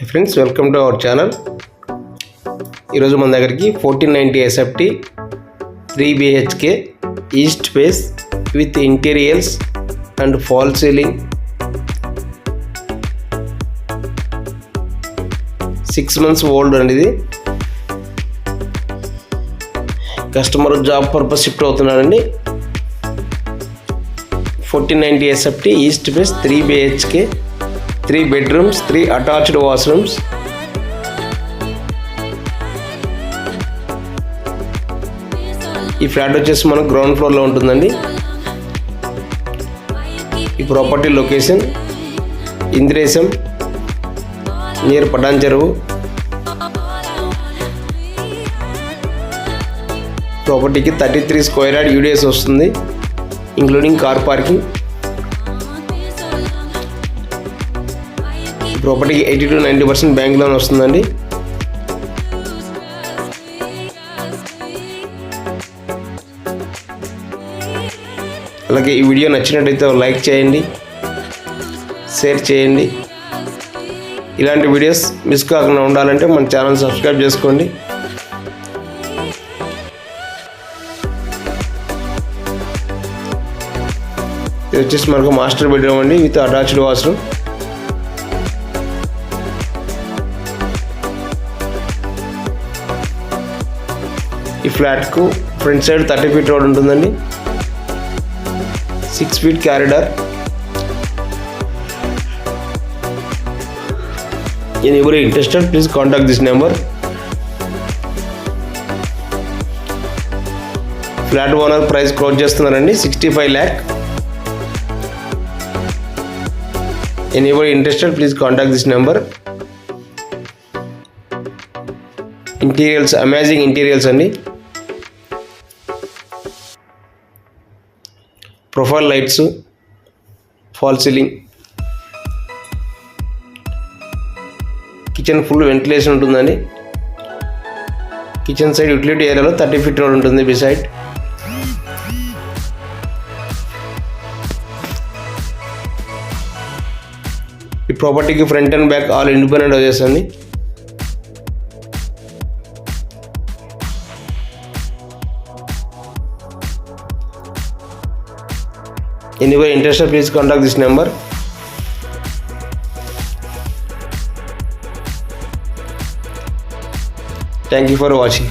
Friends, welcome to our channel. ఈరోజు మన దగ్గరికి 1490 SFT 3 BHK east face with interiors and fall ceiling 6 months old అండి. ఇది customer job purpose shift అవుతున్నారండి. 1490 SFT east face 3 BHK 3 bedrooms 3 attached washrooms. ఈ flat వచ్చేసి మనకు ground ఫ్లోర్లో ఉంటుందండి. ఈ property location Indresham near Patancheru. ప్రాపర్టీకి 33 square yard UDS వస్తుంది, ఇంక్లూడింగ్ కార్ పార్కింగ్. ప్రాపర్టీకి 80 to 90% బ్యాంక్ లోన్ వస్తుందండి. అలాగే ఈ వీడియో నచ్చినట్టయితే లైక్ చేయండి, షేర్ చేయండి. ఇలాంటి వీడియోస్ మిస్ కాకుండా ఉండాలంటే మన ఛానల్ సబ్స్క్రైబ్ చేసుకోండి. ఇది వచ్చేసి మనకు మాస్టర్ బెడ్రూమ్ అండి విత్ అటాచ్డ్ వాష్రూమ్. ఈ ఫ్లాట్కు ఫ్రంట్ సైడ్ 30 feet రోడ్ ఉంటుందండి, 6 feet క్యారిడార్. ఎవరు interested please contact this number. Flat owner price close చేస్తున్నారండి 65 lakh. ఎవరు interested please contact this number. Interiors amazing interiors అండి. Profile lights, fall ceiling, kitchen full ventilation ఉంటుందండి. Kitchen side utility ఏరియాలో 30 feet road ఉంటుంది beside. ఈ ప్రాపర్టీకి front and back all independent houses అండి. Anyway interested please contact this number. Thank you for watching.